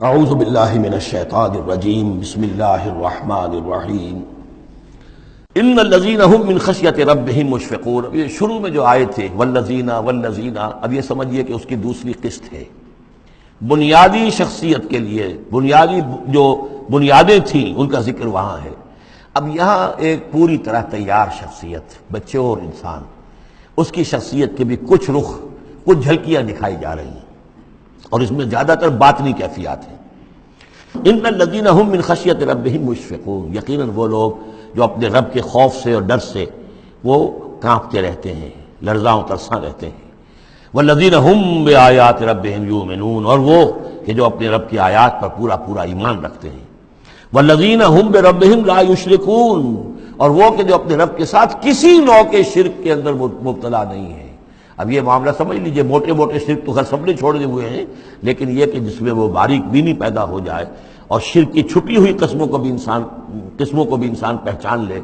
اعوذ باللہ من الشیطان الرجیم بسم اللہ الرحمن الرحیم ان الذین هم من خشیۃ ربهم مشفقون. یہ شروع میں جو آئے تھے والذین، اب یہ سمجھیے کہ اس کی دوسری قسط ہے. بنیادی شخصیت کے لیے بنیادی جو بنیادیں تھیں ان کا ذکر وہاں ہے. اب یہاں ایک پوری طرح تیار شخصیت، بچے اور انسان، اس کی شخصیت کے بھی کچھ رخ، کچھ جھلکیاں دکھائی جا رہی ہیں، اور اس میں زیادہ تر باطنی کیفیات ہیں. ان الذین هم من خشیۃ ربهم مشفقون، یقیناً وہ لوگ جو اپنے رب کے خوف سے اور ڈر سے وہ کانپتے رہتے ہیں، لرزاں و ترساں رہتے ہیں. والذین هم بآیات ربهم یؤمنون، اور وہ کہ جو اپنے رب کی آیات پر پورا پورا ایمان رکھتے ہیں. والذین هم بربهم لا یشرکون، اور وہ کہ جو اپنے رب کے ساتھ کسی نوع کے شرک کے اندر مبتلا نہیں ہے. اب یہ معاملہ سمجھ لیجئے، موٹے موٹے شرک تو خیر سب نے چھوڑے ہوئے ہیں، لیکن یہ کہ جس میں وہ باریک بینی پیدا ہو جائے اور شرک کی چھپی ہوئی قسموں کو بھی انسان پہچان لے.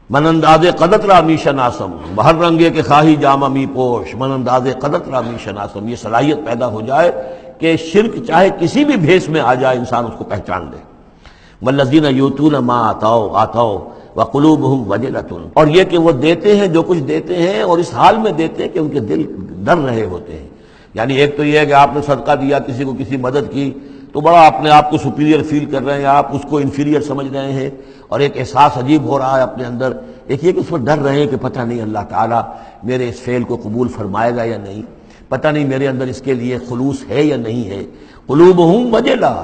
من انداز قدرت را می شناسم، بہر رنگے کے خواہی جامہ می پوش، من انداز قدرت را می شناسم، یہ صلاحیت پیدا ہو جائے کہ شرک چاہے کسی بھی بھیس میں آ جائے انسان اس کو پہچان لے. والذین یؤتون ما آتوا وقلوبهم وجلۃ، اور یہ کہ وہ دیتے ہیں جو کچھ دیتے ہیں اور اس حال میں دیتے ہیں کہ ان کے دل ڈر رہے ہوتے ہیں. یعنی ایک تو یہ ہے کہ آپ نے صدقہ دیا، کسی کو کسی مدد کی تو بڑا اپنے آپ کو سپیریئر فیل کر رہے ہیں، آپ اس کو انفیریئر سمجھ رہے ہیں، اور ایک احساس عجیب ہو رہا ہے اپنے اندر. ایک یہ کہ اس پر ڈر رہے ہیں کہ پتہ نہیں اللہ تعالیٰ میرے اس فعل کو قبول فرمائے گا یا نہیں، پتہ نہیں میرے اندر اس کے لیے خلوص ہے یا نہیں ہے. قلوبہم وجلہ،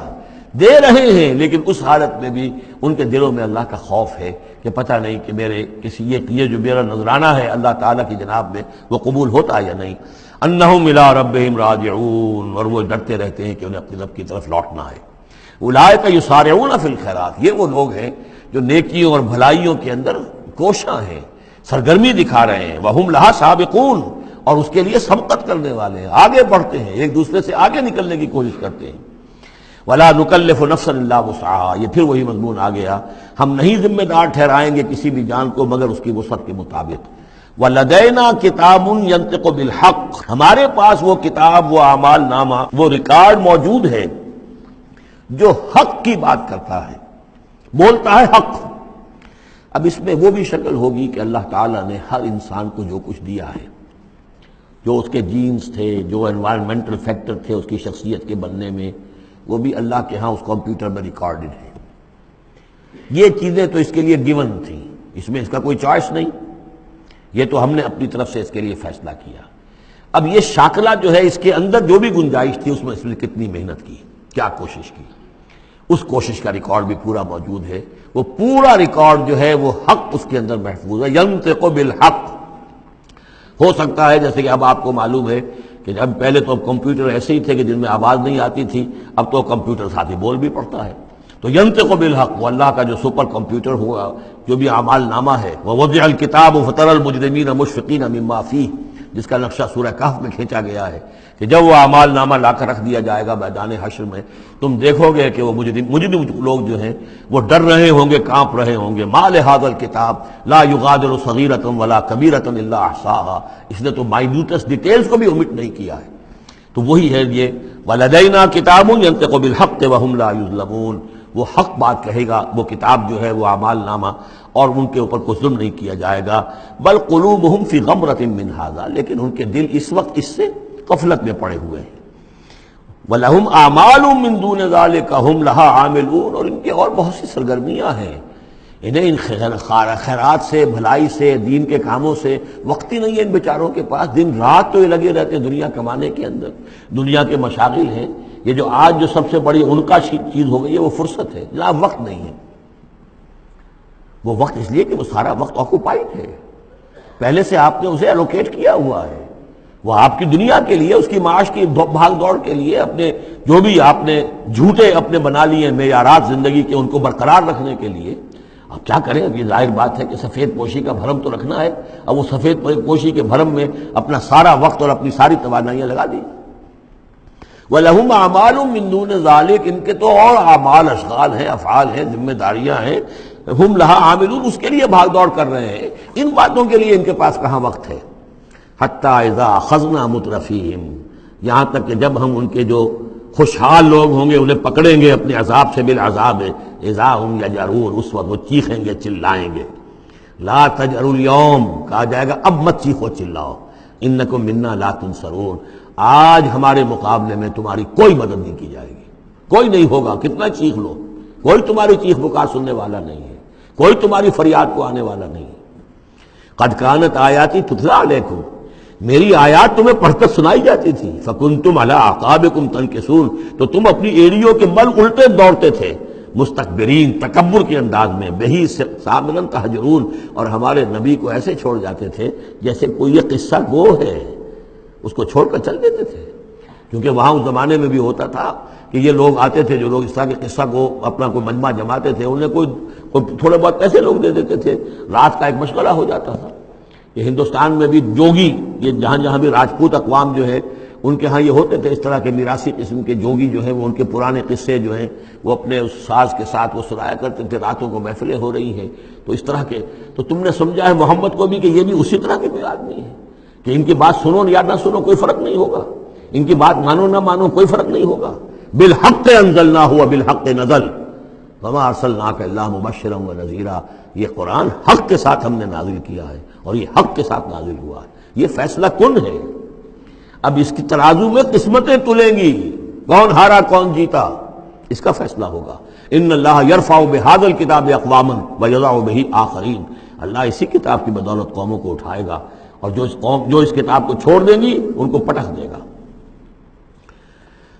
دے رہے ہیں لیکن اس حالت میں بھی ان کے دلوں میں اللہ کا خوف ہے کہ پتہ نہیں کہ میرے یہ جو میرا نذرانہ ہے اللہ تعالیٰ کی جناب میں وہ قبول ہوتا ہے یا نہیں. انہم الی ربہم راجعون، اور وہ ڈرتے رہتے ہیں کہ انہیں اپنے رب کی طرف لوٹنا ہے. اولئک یسارعون فی الخیرات، یہ وہ لوگ ہیں جو نیکیوں اور بھلائیوں کے اندر کوشاں ہیں، سرگرمی دکھا رہے ہیں. وہم لہا سابقون، اور اس کے لیے سبقت کرنے والے ہیں، آگے بڑھتے ہیں، ایک دوسرے سے آگے نکلنے کی کوشش کرتے ہیں. ولا نکلف نفسا الا وسعها، یہ پھر وہی مضمون آ گیا، ہم نہیں ذمہ دار ٹھہرائیں گے کسی بھی جان کو مگر اس کی وسعت کے مطابق. وَلَدَيْنَا كِتَابٌ يَنطِقُ بِالْحَقِّ، ہمارے پاس وہ کتاب، وہ اعمال نامہ، وہ ریکارڈ موجود ہے جو حق کی بات کرتا ہے، بولتا ہے حق. اب اس میں وہ بھی شکل ہوگی کہ اللہ تعالیٰ نے ہر انسان کو جو کچھ دیا ہے، جو اس کے جینز تھے، جو انوائرمنٹل فیکٹر تھے اس کی شخصیت کے بننے میں، وہ بھی اللہ کے ہاں اس کمپیوٹر میں ریکارڈڈ ہے. یہ چیزیں تو اس کے لیے گیون تھیں، اس میں اس کا کوئی چوائس نہیں، یہ تو ہم نے اپنی طرف سے اس کے لیے فیصلہ کیا. اب یہ شاکلہ جو ہے، اس کے اندر جو بھی گنجائش تھی اس نے کتنی محنت کی، کیا کوشش کی، اس کوشش کا ریکارڈ بھی پورا موجود ہے. وہ پورا ریکارڈ جو ہے وہ حق اس کے اندر محفوظ ہے. ینطق بالحق، ہو سکتا ہے جیسے کہ اب آپ کو معلوم ہے کہ جب پہلے تو کمپیوٹر ایسے ہی تھے کہ جن میں آواز نہیں آتی تھی، اب تو کمپیوٹر ساتھ ہی بول بھی پڑتا ہے. تو ینطق بالحق، وہ اللہ کا جو سپر کمپیوٹر ہوا، جو بھی اعمال نامہ ہے. ووضع الکتاب فتری المجرمین مشفقین مما فیہ، جس کا نقشہ سورہ کہف میں کھینچا گیا ہے کہ جب وہ اعمال نامہ لا کر رکھ دیا جائے گا میدان حشر میں، تم دیکھو گے کہ وہ مجرم لوگ جو ہیں وہ ڈر رہے ہوں گے، کانپ رہے ہوں گے. ما لہذا الکتاب لا یغادر صغیرۃ ولا کبیرۃ الا احصاها، اس نے تو مائنیوٹس ڈیٹیلز کو بھی omit نہیں کیا ہے. تو وہی ہے یہ ولدینا کتاب ینطق بالحق وہم لا یظلمون، وہ حق بات کہے گا وہ کتاب جو ہے، وہ اعمال نامہ، اور ان کے اوپر کوئی ظلم نہیں کیا جائے گا. بل قلوبہم فی غمرۃ من ھذا، لیکن ان کے دل اس وقت اس سے غفلت میں پڑے ہوئے ہیں. ولہم اعمال من دون ذلک ھم لھا عاملون، اور ان کے اور بہت سی سرگرمیاں ہیں، انہیں ان خیرات سے، بھلائی سے، دین کے کاموں سے وقت ہی نہیں ہے ان بیچاروں کے پاس. دن رات تو یہ لگے رہتے ہیں دنیا کمانے کے اندر، دنیا کے مشاغل ہیں. یہ جو آج جو سب سے بڑی ان کا چیز ہو گئی ہے وہ فرصت ہے. جناب وقت نہیں ہے، وہ وقت اس لیے کہ وہ سارا وقت آکوپائڈ ہے، پہلے سے آپ نے اسے الوکیٹ کیا ہوا ہے. وہ آپ کی دنیا کے لیے، اس کی معاش کی بھاگ دوڑ کے لیے، اپنے جو بھی آپ نے جھوٹے اپنے بنا لیے معیارات زندگی کے، ان کو برقرار رکھنے کے لیے. اب کیا کریں، اب یہ ظاہر بات ہے کہ سفید پوشی کا بھرم تو رکھنا ہے. اب وہ سفید پوشی کے بھرم میں اپنا سارا وقت اور اپنی ساری توانائیاں لگا دی. وَلَهُمْ أَعْمَالٌ مِّن دُونِ ذَلِكَ، ان کے تو اور اعمال، اشغال ہیں، افعال ہیں، ذمہ داریاں ہیں. ہم لہا عاملون، اس کے لیے بھاگ دوڑ کر رہے ہیں. ان باتوں کے لیے ان کے پاس کہاں وقت ہے. حتی اذا اخذنا مترفیہم، یہاں تک کہ جب ہم ان کے جو خوشحال لوگ ہوں گے انہیں پکڑیں گے اپنے عذاب سے بالعذاب اذا ہم یجرون، اس وقت وہ چیخیں گے چلائیں گے. لا تجروا اليوم، کہا جائے گا اب مت چیخو چلاؤ، انکم منا لا تنصرون، آج ہمارے مقابلے میں تمہاری کوئی مدد نہیں کی جائے گی، کوئی نہیں ہوگا، کتنا چیخ لو، کوئی تمہاری چیخ پکار سننے والا نہیں ہے، کوئی تمہاری فریاد کو آنے والا نہیں ہے. قد کانت آیاتی تتلی علیکم، میری آیات تمہیں پڑھ کر سنائی جاتی تھی، فکنتم علی اعقابکم تنکسون، تو تم اپنی ایڑیوں کے بل الٹے دوڑتے تھے، مستکبرین، تکبر کے انداز میں، بہی سامنا تہجرون، اور ہمارے نبی کو ایسے چھوڑ جاتے تھے جیسے کوئی یہ قصہ گو ہے، اس کو چھوڑ کر چل دیتے تھے. کیونکہ وہاں اس زمانے میں بھی ہوتا تھا کہ یہ لوگ آتے تھے، جو لوگ اس طرح کے قصہ کو اپنا کوئی مجمع جماتے تھے، انہیں کوئی تھوڑے بہت پیسے لوگ دے دیتے تھے، رات کا ایک مشغلہ ہو جاتا تھا. کہ ہندوستان میں بھی جوگی، یہ جہاں جہاں بھی راجپوت اقوام جو ہے ان کے ہاں یہ ہوتے تھے اس طرح کے میراثی قسم کے جوگی جو ہیں، وہ ان کے پرانے قصے جو ہیں وہ اپنے اس ساز کے ساتھ وہ سنایا کرتے تھے، راتوں کو محفلیں ہو رہی ہیں. تو اس طرح کے تو تم نے سمجھا ہے محمد کو بھی کہ یہ بھی اسی طرح کے کوئی آدمی ہے کہ ان کی بات سنو یا نہ سنو کوئی فرق نہیں ہوگا، ان کی بات مانو نہ مانو کوئی فرق نہیں ہوگا. بالحق انزلناہ وبالحق نزل وما ارسلناک الا مبشرا ونذیرا، یہ قرآن حق کے ساتھ ہم نے نازل کیا ہے اور یہ حق کے ساتھ نازل ہوا ہے. یہ فیصلہ کن ہے. اب اس کی ترازو میں قسمتیں تلیں گی، کون ہارا کون جیتا اس کا فیصلہ ہوگا. ان اللہ یرفع بہذا الکتاب اقواما ویضع بہ آخرین، اللہ اسی کتاب کی بدولت قوموں کو اٹھائے گا، اور جو اس کتاب کو چھوڑ دیں گی ان کو پٹخ دے گا.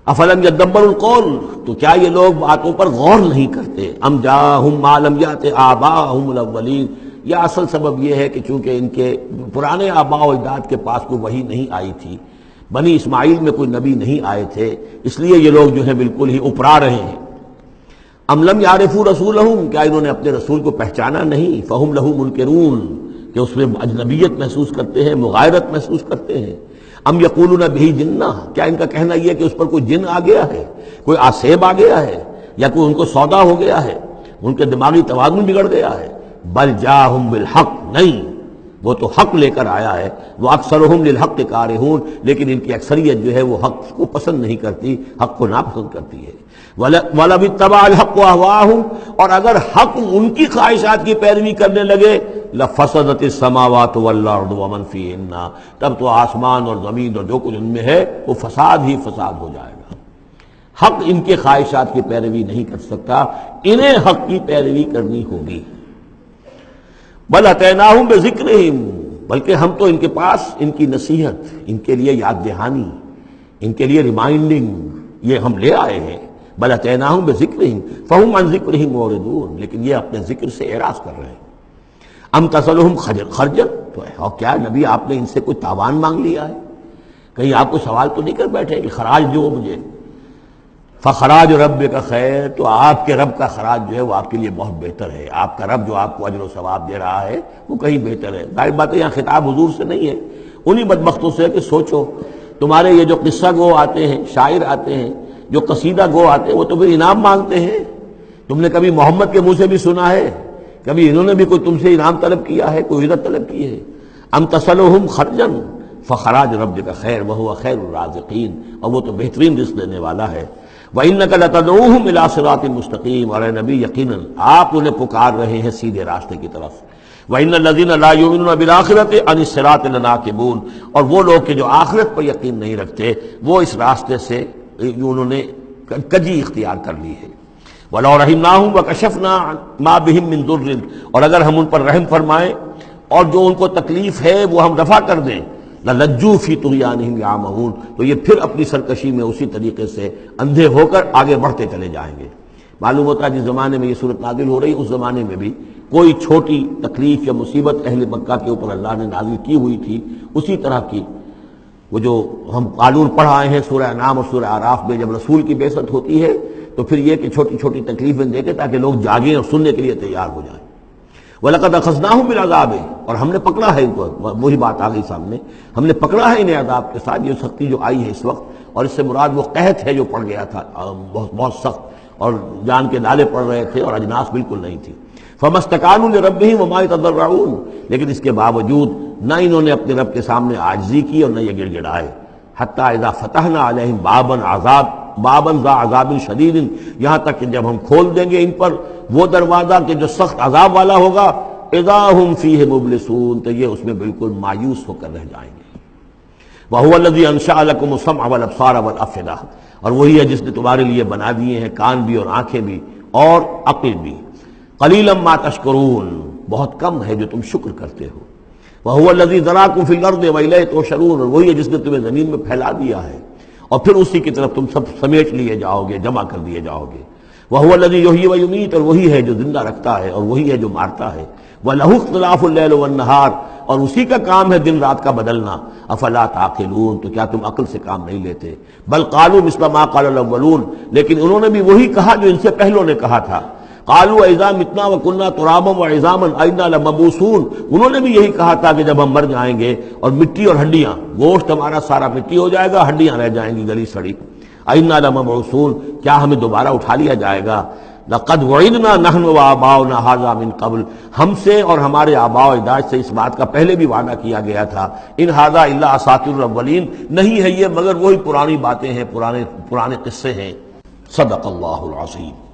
افلم یدبروا القول، تو کیا یہ لوگ باتوں پر غور نہیں کرتے؟ ام جاءہم ما لم یأت آباءہم الاولین، یا اصل سبب یہ ہے کہ چونکہ ان کے پرانے آباء و اجداد کے پاس کوئی وحی نہیں آئی تھی، بنی اسماعیل میں کوئی نبی نہیں آئے تھے، اس لیے یہ لوگ جو ہیں بالکل ہی اپرا رہے ہیں. ام لم یعرفوا رسولہم، کیا انہوں نے اپنے رسول کو پہچانا نہیں؟ فہم لہ منکرون، کہ اس میں اجنبیت محسوس کرتے ہیں، مغایرت محسوس کرتے ہیں. ام یقولون بہ جنہ، کیا ان کا کہنا یہ ہے کہ اس پر کوئی جن آ گیا ہے، کوئی آسیب آ گیا ہے، یا کوئی ان کو سودا ہو گیا ہے، ان کے دماغی توازن بگڑ گیا ہے. بل جاءہم بالحق، نہیں، وہ تو حق لے کر آیا ہے. وہ اکثرہم للحق کارہون، لیکن ان کی اکثریت جو ہے وہ حق کو پسند نہیں کرتی، حق کو ناپسند کرتی ہے. وَلَوِ اتَّبَعَ الْحَقُّ أَهْوَاءَهُمْ، اور اگر حق ان کی خواہشات کی پیروی کرنے لگے، لَفَسَدَتِ السَّمَاوَاتُ وَالْأَرْضُ وَمَنْ فِيهِنَّ، تب تو آسمان اور زمین اور جو کچھ ان میں ہے وہ فساد ہی فساد ہو جائے گا. حق ان کے خواہشات کی پیروی نہیں کر سکتا، انہیں حق کی پیروی کرنی ہوگی. بل اتیناہم بذکرہم، بلکہ ہم تو ان کے پاس ان کی نصیحت، ان کے لیے یاد دہانی، ان کے لیے ریمائنڈنگ یہ ہم لے آئے ہیں. بل اتیناہم بذکرہم فہم عن ذکرہم معرضون، لیکن یہ اپنے ذکر سے اعراض کر رہے ہیں. ام تسألہم خرجا، تو اور کیا نبی آپ نے ان سے کوئی تاوان مانگ لیا ہے؟ کہیں آپ کو سوال تو نہیں کر بیٹھے کہ خراج دو مجھے؟ فخراج ربک خیر، تو آپ کے رب کا خراج جو ہے وہ آپ کے لیے بہت بہتر ہے. آپ کا رب جو آپ کو اجر و ثواب دے رہا ہے وہ کہیں بہتر ہے. ظاہر بات ہے یہاں خطاب حضور سے نہیں ہے، انہی بدبختوں سے ہے کہ سوچو تمہارے یہ جو قصہ گو آتے ہیں، شاعر آتے ہیں، جو قصیدہ گو آتے ہیں، وہ تو پھر انعام مانگتے ہیں. تم نے کبھی محمد کے منہ سے بھی سنا ہے؟ کبھی انہوں نے بھی کوئی تم سے انعام طلب کیا ہے، کوئی عزت طلب کی ہے؟ ام تسألہم خرجا فخراج ربک خیر وہو خیر الرازقین، اور وہ تو بہترین رزق دینے والا ہے. وَإِنَّكَ لَتَدْعُوهُمْ إِلَىٰ صِرَاطٍ مُسْتَقِيمٍ، اور اے نبی یقیناً آپ انہیں پکار رہے ہیں سیدھے راستے کی طرف. وَإِنَّ الَّذِينَ لَا يُؤْمِنُونَ بِالْآخِرَةِ عَنِ الصِّرَاطِ لَنَاكِبُونَ، اور وہ لوگ کہ جو آخرت پر یقین نہیں رکھتے وہ اس راستے سے انہوں نے کجی اختیار کر لی ہے. وَلَوْ رَحِمْنَاهُمْ وَكَشَفْنَا مَا بِهِمْ مِنْ ضُرٍّ، اور اگر ہم ان پر رحم فرمائیں اور جو ان کو تکلیف ہے وہ ہم رفع کر دیں، لَلَجُّوا فِي طُغْيَانِهِمْ يَعْمَهُونَ، تو یہ پھر اپنی سرکشی میں اسی طریقے سے اندھے ہو کر آگے بڑھتے چلے جائیں گے. معلوم ہوتا ہے جس زمانے میں یہ صورت نازل ہو رہی، اس زمانے میں بھی کوئی چھوٹی تکلیف یا مصیبت اہل مکہ کے اوپر اللہ نے نازل کی ہوئی تھی، اسی طرح کی وہ جو ہم قانون پڑھ آئے ہیں سورہ انعام اور سورہ اعراف میں، جب رسول کی بعثت ہوتی ہے تو پھر یہ کہ چھوٹی چھوٹی تکلیفیں دے کے تاکہ لوگ جاگیں اور سننے کے لیے تیار ہو جائیں. وَلَقَدْ أَخَذْنَاهُمْ بِالْعَذَابِ، اور ہم نے پکڑا ہے ان کو، وہی بات آ گئی سامنے، ہم نے پکڑا ہے انہیں عذاب کے ساتھ. یہ سختی جو آئی ہے اس وقت، اور اس سے مراد وہ قحط ہے جو پڑ گیا تھا بہت بہت سخت، اور جان کے نالے پڑ رہے تھے اور اجناس بالکل نہیں تھی. فَمَا اسْتَكَانُوا لِرَبِّهِمْ وَمَا يَتَضَرَّعُونَ، لیکن اس کے باوجود نہ انہوں نے اپنے رب کے سامنے عاجزی کی اور نہ یہ گڑ گڑائے. حَتَّىٰ إِذَا فَتَحْنَا عَلَيْهِمْ بَابًا عَذَاب بابا ذا عذاب شدید، یہاں تک کہ جب ہم کھول دیں گے ان پر وہ دروازہ کہ جو سخت عذاب والا ہوگا، اذا ہم فیہ مبلسون، تو یہ اس میں بالکل مایوس ہو کر رہ جائیں گے۔ وَهُوَ الَّذِي أَنشَأَ لَكُمُ السَّمْعَ وَالْأَبْصَارَ وَالْأَفْئِدَةَ، اور وہی ہے جس نے تمہارے لیے بنا دیے ہیں کان بھی اور آنکھیں بھی اور عقل بھی۔ قَلِيلًا مَا تَشْكُرُونَ، بہت کم ہے جو تم شکر کرتے ہو۔ وَهُوَ الَّذِي ذَرَاكُمْ فِي الْأَرْضِ وَإِلَيْهِ تُحْشَرُونَ، اور وہی ہے جس نے تمہیں زمین میں پھیلا دیا ہے اور پھر اسی کی طرف تم سب سمیٹ لیے جاؤ گے، جمع کر دیے جاؤ گے۔ وَهُوَ الَّذِي يُحْيِي وَيُمِيتُ، اور وہی ہے جو زندہ رکھتا ہے اور وہی ہے جو مارتا ہے۔ وَلَهُ اخْتِلَافُ اللَّيْلِ وَالنَّهَارِ، اور اسی کا کام ہے دن رات کا بدلنا۔ افلا تعقلون، تو کیا تم عقل سے کام نہیں لیتے؟ بل قالوا مثل ما قال الاولون، لیکن انہوں نے بھی وہی کہا جو ان سے پہلوں نے کہا تھا۔ قالوا اذا متنا وكنا ترابا وعظاما انا لمبعوثون، انہوں نے بھی یہی کہا تھا کہ جب ہم مر جائیں گے اور مٹی اور ہڈیاں، گوشت ہمارا سارا مٹی ہو جائے گا، ہڈیاں رہ جائیں گی گلی سڑی، انا لمبعوثون، کیا ہمیں دوبارہ اٹھا لیا جائے گا؟ لقد وعدنا نحن وآباؤنا هذا من قبل، ہم سے اور ہمارے آباء و اجداد سے اس بات کا پہلے بھی وعدہ کیا گیا تھا۔ ان هذا الا اساطیر الاولین، نہیں ہے یہ مگر وہی پرانی باتیں ہیں، پرانے قصے ہیں۔ صدق اللہ العظیم۔